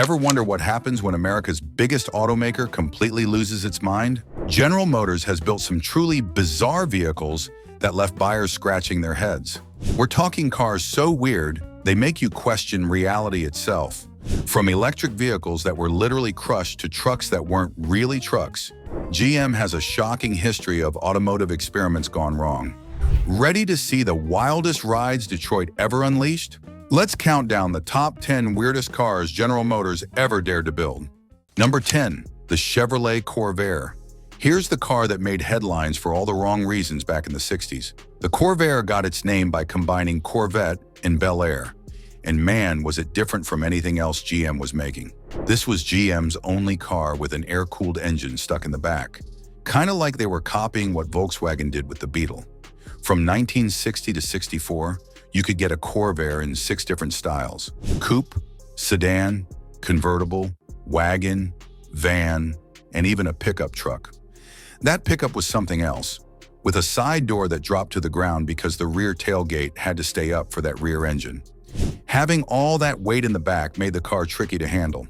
Ever wonder what happens when America's biggest automaker completely loses its mind? General Motors has built some truly bizarre vehicles that left buyers scratching their heads. We're talking cars so weird, they make you question reality itself. From electric vehicles that were literally crushed to trucks that weren't really trucks, GM has a shocking history of automotive experiments gone wrong. Ready to see the wildest rides Detroit ever unleashed? Let's count down the top 10 weirdest cars General Motors ever dared to build. Number 10, the Chevrolet Corvair. Here's the car that made headlines for all the wrong reasons back in the 60s. The Corvair got its name by combining Corvette and Bel Air. And man, was it different from anything else GM was making. This was GM's only car with an air-cooled engine stuck in the back. Kinda like they were copying what Volkswagen did with the Beetle. From 1960 to 64, you could get a Corvair in 6 different styles: coupe, sedan, convertible, wagon, van, and even a pickup truck. That pickup was something else, with a side door that dropped to the ground because the rear tailgate had to stay up for that rear engine. Having all that weight in the back made the car tricky to handle.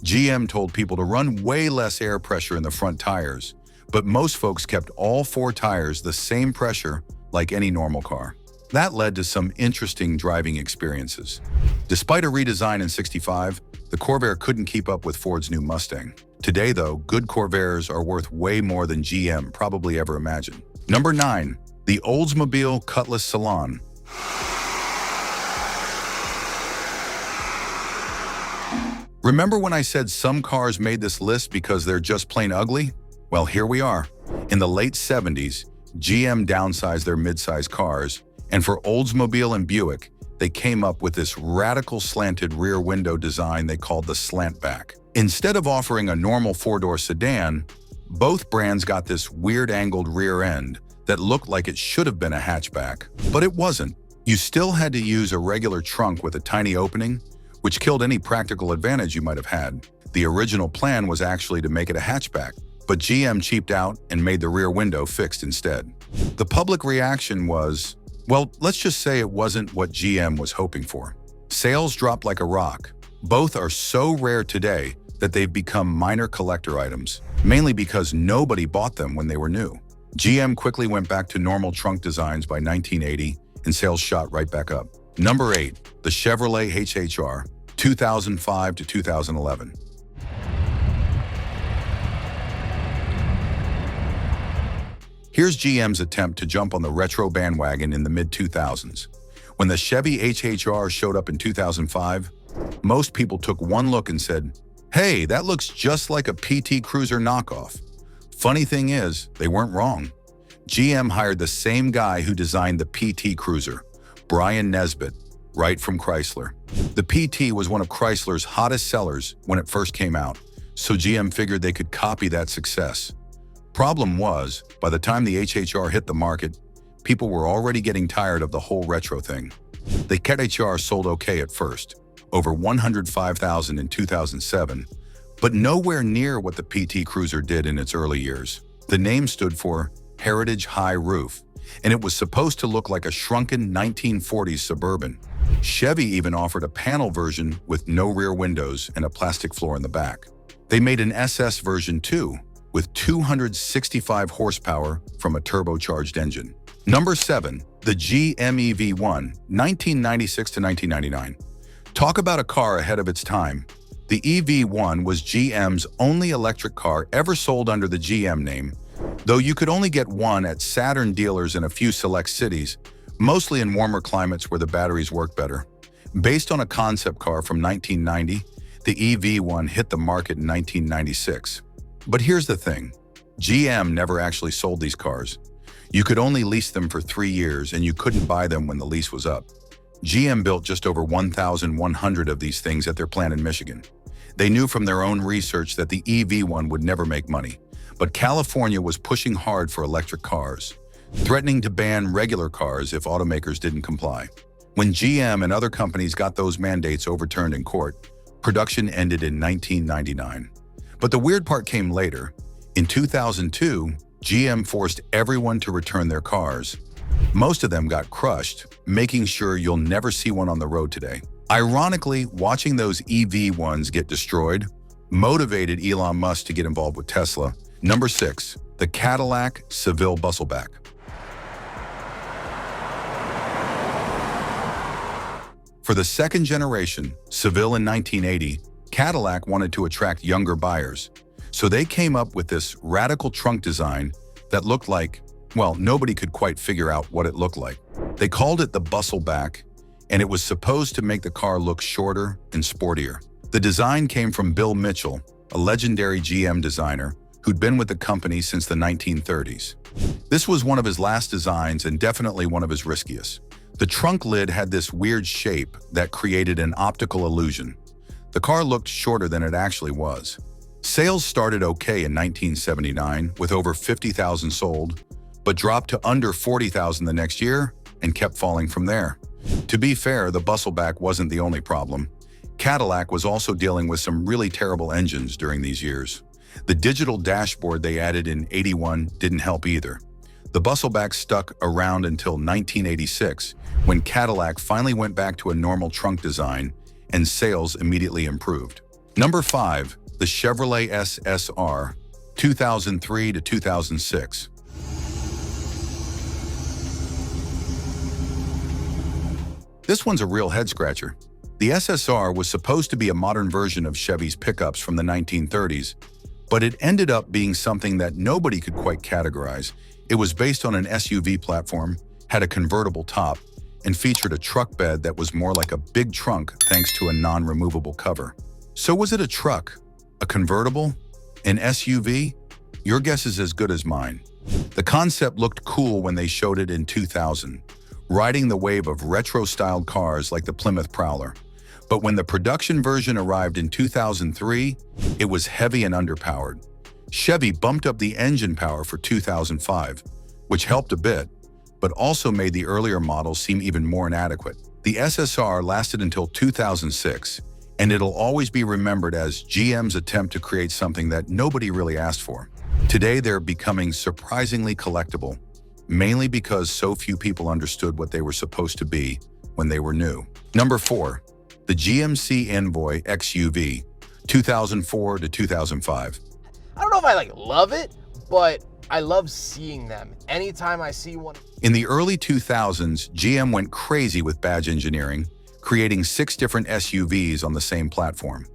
GM told people to run way less air pressure in the front tires, but most folks kept all 4 tires the same pressure like any normal car. That led to some interesting driving experiences. Despite a redesign in '65, the Corvair couldn't keep up with Ford's new Mustang. Today, though, good Corvairs are worth way more than GM probably ever imagined. Number 9, the Oldsmobile Cutlass Salon. Remember when I said some cars made this list because they're just plain ugly? Well, here we are. In the late 70s, GM downsized their midsize cars, and for Oldsmobile and Buick, they came up with this radical slanted rear window design they called the slantback. Instead of offering a normal 4-door sedan, both brands got this weird angled rear end that looked like it should have been a hatchback, but it wasn't. You still had to use a regular trunk with a tiny opening, which killed any practical advantage you might have had. The original plan was actually to make it a hatchback, but GM cheaped out and made the rear window fixed instead. The public reaction was, well, let's just say it wasn't what GM was hoping for. Sales dropped like a rock. Both are so rare today that they've become minor collector items, mainly because nobody bought them when they were new. GM quickly went back to normal trunk designs by 1980, and sales shot right back up. Number 8, the Chevrolet HHR, 2005 to 2011. Here's GM's attempt to jump on the retro bandwagon in the mid-2000s. When the Chevy HHR showed up in 2005, most people took one look and said, "Hey, that looks just like a PT Cruiser knockoff." Funny thing is, they weren't wrong. GM hired the same guy who designed the PT Cruiser, Brian Nesbitt, right from Chrysler. The PT was one of Chrysler's hottest sellers when it first came out, so GM figured they could copy that success. Problem was, by the time the HHR hit the market, people were already getting tired of the whole retro thing. The HHR sold okay at first, over 105,000 in 2007, but nowhere near what the PT Cruiser did in its early years. The name stood for Heritage High Roof, and it was supposed to look like a shrunken 1940s Suburban. Chevy even offered a panel version with no rear windows and a plastic floor in the back. They made an SS version too, with 265 horsepower from a turbocharged engine. Number 7, the GM EV1, 1996 to 1999. Talk about a car ahead of its time. The EV1 was GM's only electric car ever sold under the GM name, though you could only get one at Saturn dealers in a few select cities, mostly in warmer climates where the batteries work better. Based on a concept car from 1990, the EV1 hit the market in 1996. But here's the thing, GM never actually sold these cars. You could only lease them for 3 years and you couldn't buy them when the lease was up. GM built just over 1,100 of these things at their plant in Michigan. They knew from their own research that the EV1 would never make money, but California was pushing hard for electric cars, threatening to ban regular cars if automakers didn't comply. When GM and other companies got those mandates overturned in court, production ended in 1999. But the weird part came later. In 2002, GM forced everyone to return their cars. Most of them got crushed, making sure you'll never see one on the road today. Ironically, watching those EV1s get destroyed motivated Elon Musk to get involved with Tesla. Number 6. The Cadillac Seville Bustle-Back. For the second generation, Seville in 1980, Cadillac wanted to attract younger buyers. So they came up with this radical trunk design that looked like, well, nobody could quite figure out what it looked like. They called it the Bustle-Back, and it was supposed to make the car look shorter and sportier. The design came from Bill Mitchell, a legendary GM designer who'd been with the company since the 1930s. This was one of his last designs and definitely one of his riskiest. The trunk lid had this weird shape that created an optical illusion. The car looked shorter than it actually was. Sales started okay in 1979 with over 50,000 sold, but dropped to under 40,000 the next year and kept falling from there. To be fair, the Bustle-Back wasn't the only problem. Cadillac was also dealing with some really terrible engines during these years. The digital dashboard they added in '81 didn't help either. The Bustle-Back stuck around until 1986, when Cadillac finally went back to a normal trunk design and sales immediately improved. Number 5. The Chevrolet SSR, 2003 to 2006. This one's a real head-scratcher. The SSR was supposed to be a modern version of Chevy's pickups from the 1930s, but it ended up being something that nobody could quite categorize. It was based on an SUV platform, had a convertible top, and featured a truck bed that was more like a big trunk thanks to a non-removable cover. So was it a truck, a convertible, an SUV? Your guess is as good as mine. The concept looked cool when they showed it in 2000, riding the wave of retro-styled cars like the Plymouth Prowler. But when the production version arrived in 2003, it was heavy and underpowered. Chevy bumped up the engine power for 2005, which helped a bit, but also made the earlier models seem even more inadequate. The SSR lasted until 2006, and it'll always be remembered as GM's attempt to create something that nobody really asked for. Today, they're becoming surprisingly collectible, mainly because so few people understood what they were supposed to be when they were new. Number 4. The GMC Envoy XUV, 2004 to 2005. I don't know if I love it, but I love seeing them. Anytime I see one. In the early 2000s, GM went crazy with badge engineering, creating 6 different SUVs on the same platform.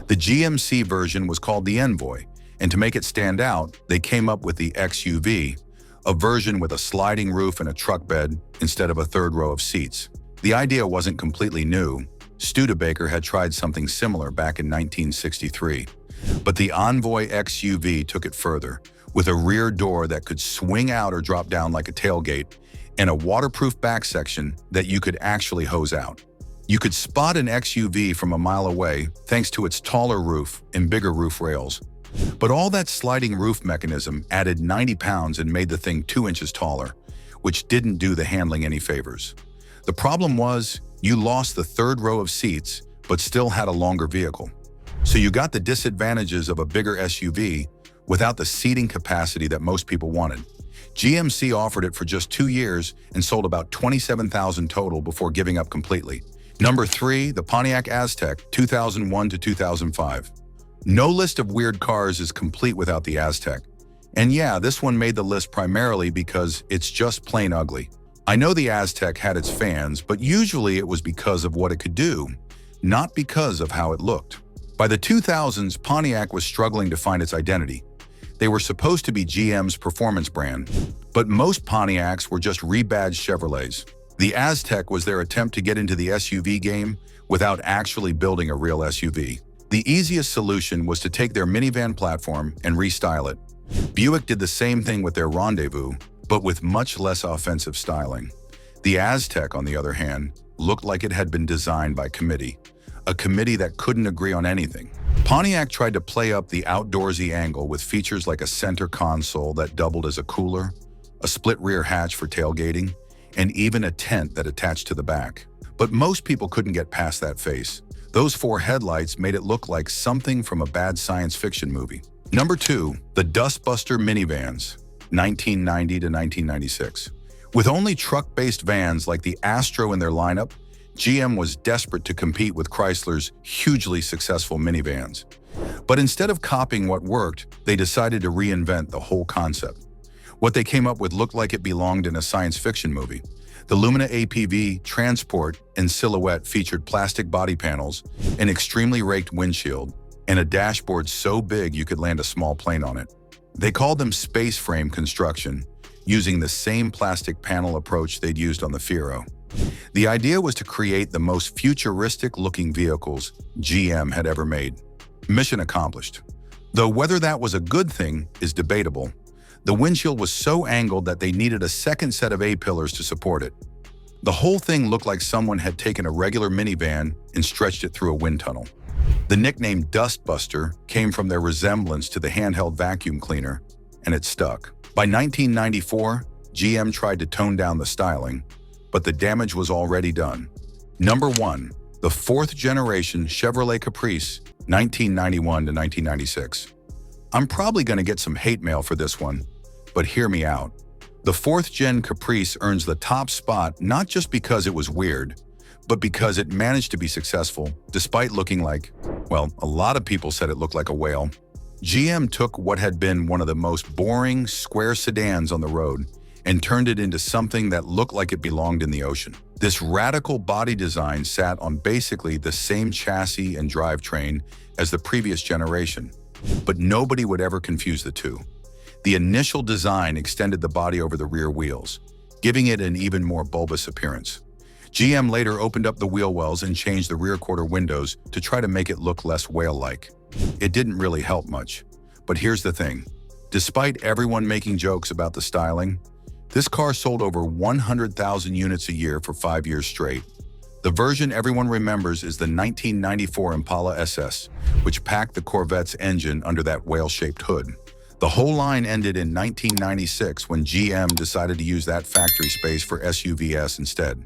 The GMC version was called the Envoy, and to make it stand out, they came up with the XUV, a version with a sliding roof and a truck bed instead of a third row of seats. The idea wasn't completely new. Studebaker had tried something similar back in 1963. But the Envoy XUV took it further, with a rear door that could swing out or drop down like a tailgate, and a waterproof back section that you could actually hose out. You could spot an XUV from a mile away thanks to its taller roof and bigger roof rails. But all that sliding roof mechanism added 90 pounds and made the thing 2 inches taller, which didn't do the handling any favors. The problem was, you lost the third row of seats, but still had a longer vehicle. So you got the disadvantages of a bigger SUV without the seating capacity that most people wanted. GMC offered it for just 2 years and sold about 27,000 total before giving up completely. Number 3, the Pontiac Aztek, 2001 to 2005. No list of weird cars is complete without the Aztek. And yeah, this one made the list primarily because it's just plain ugly. I know the Aztek had its fans, but usually it was because of what it could do, not because of how it looked. By the 2000s, Pontiac was struggling to find its identity. They were supposed to be GM's performance brand, but most Pontiacs were just rebadged Chevrolets. The Aztek was their attempt to get into the SUV game without actually building a real SUV. The easiest solution was to take their minivan platform and restyle it. Buick did the same thing with their Rendezvous, but with much less offensive styling. The Aztek, on the other hand, looked like it had been designed by committee, a committee that couldn't agree on anything. Pontiac tried to play up the outdoorsy angle with features like a center console that doubled as a cooler, a split rear hatch for tailgating, and even a tent that attached to the back. But most people couldn't get past that face. Those 4 headlights made it look like something from a bad science fiction movie. Number 2, the Dustbuster Minivans, 1990 to 1996. With only truck-based vans like the Astro in their lineup, GM was desperate to compete with Chrysler's hugely successful minivans. But instead of copying what worked, they decided to reinvent the whole concept. What they came up with looked like it belonged in a science fiction movie. The Lumina APV, Transport, and Silhouette featured plastic body panels, an extremely raked windshield, and a dashboard so big you could land a small plane on it. They called them space frame construction, using the same plastic panel approach they'd used on the Fiero. The idea was to create the most futuristic-looking vehicles GM had ever made. Mission accomplished. Though whether that was a good thing is debatable. The windshield was so angled that they needed a second set of A-pillars to support it. The whole thing looked like someone had taken a regular minivan and stretched it through a wind tunnel. The nickname Dustbuster came from their resemblance to the handheld vacuum cleaner, and it stuck. By 1994, GM tried to tone down the styling, but the damage was already done. Number 1. The 4th generation Chevrolet Caprice, 1991 to 1996. I'm probably going to get some hate mail for this one, but hear me out. The 4th gen Caprice earns the top spot not just because it was weird, but because it managed to be successful despite looking like, well, a lot of people said it looked like a whale. GM took what had been one of the most boring, square sedans on the road and turned it into something that looked like it belonged in the ocean. This radical body design sat on basically the same chassis and drivetrain as the previous generation, but nobody would ever confuse the two. The initial design extended the body over the rear wheels, giving it an even more bulbous appearance. GM later opened up the wheel wells and changed the rear quarter windows to try to make it look less whale-like. It didn't really help much. But here's the thing. Despite everyone making jokes about the styling, this car sold over 100,000 units a year for 5 years straight. The version everyone remembers is the 1994 Impala SS, which packed the Corvette's engine under that whale-shaped hood. The whole line ended in 1996 when GM decided to use that factory space for SUVs instead.